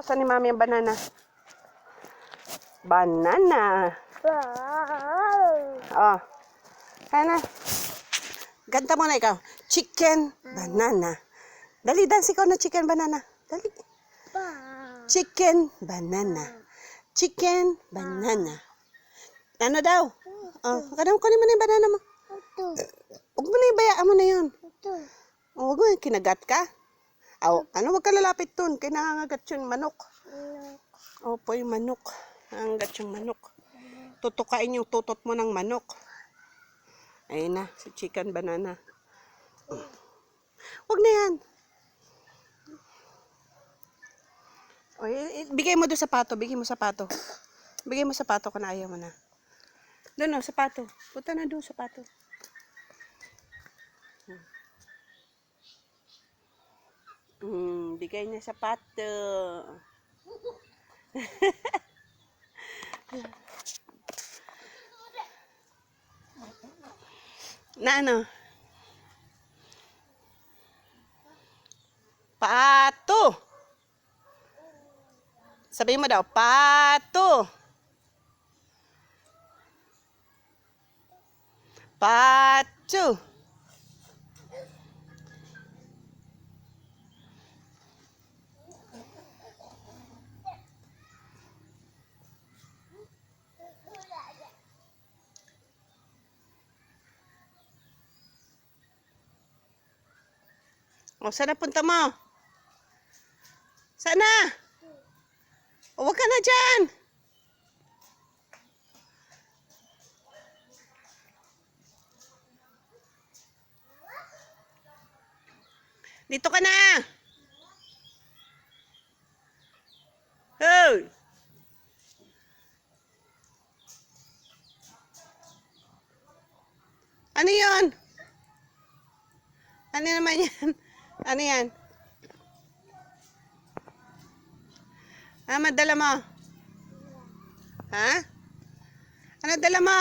Saan ni Mami ang banana? Banana. Oh. Sana. Ganta mo na ikaw. Chicken, banana. Dali, dance ikaw na chicken, banana. Dali. Chicken, banana. Chicken, banana. Ano daw? Oh, kunin mo na yung banana mo. Huwag mo na yung bayaan mo na yun. Huwag mo yung kinagat ka. Ano, wag ka lalapit dun. Kaya nangangagat yun, manok. Opo, yung manok. Nangangagat yung manok. Tutukain yung tutot mo ng manok. Ayun na, si chicken banana. Huwag na yan. O, bigay mo doon sapato. Bigay mo sapato. Bigay mo sapato kung ayaw mo na. Doon o, sapato. Punta na doon, sapato. Bigay niya sapato. Na ano? Pato. Sabihin mo daw, pato. Pato. O, saan na punta mo? Saan na? O, wag ka na dyan. Dito ka na. Hey. Ano yun? Ano naman yan? Ano yan? Madala mo? Ha? Ano dala mo?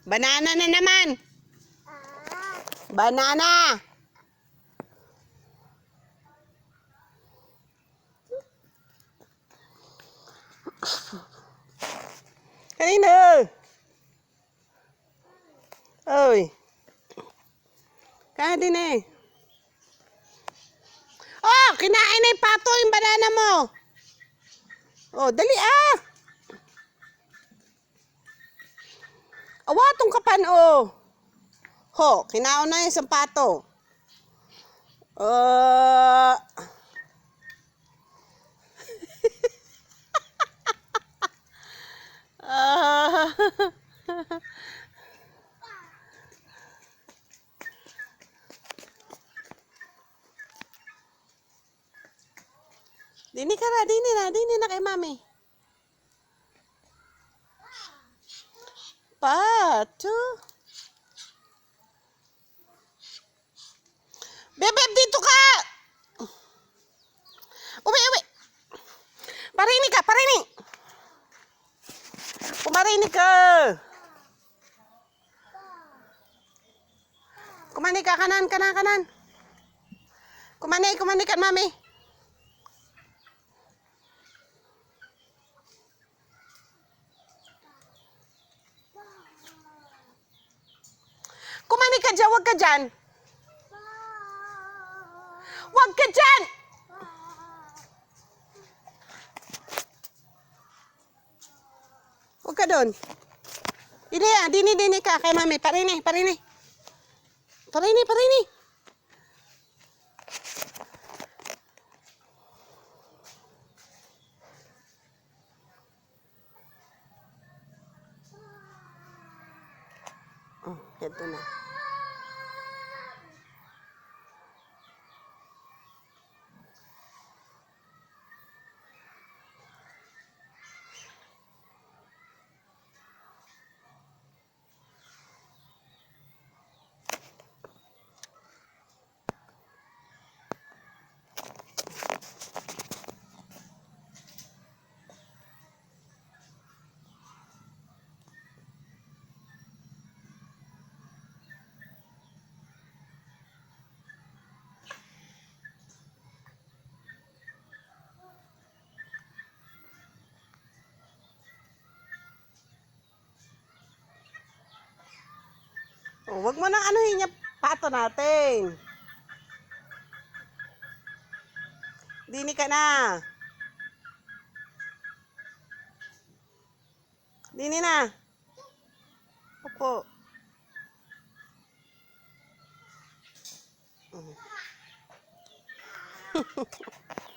Banana na naman. Banana. Kanina. Oy. Kaya din eh. Oh, kinain na yung pato yung banana mo. Oh, dali ah. Awatong kapan oh. Ho, kinaon na yung isang pato. Dini ka na, dini na kay Mami. Pato. Bebeb, dito ka! Uwi. Parinig ka, parinig! Pumarinig ka! Kumani ka, kanan. Kumani ka, Mami. Kumani ka dyan, wag ka dyan. Wag ka dyan! Wag ka doon. Dini ka kay Mami. Parini. Oh, ganito na. Oh, wag mo nang anuhin yung pato natin. Dini ka na. Dini na. Opo.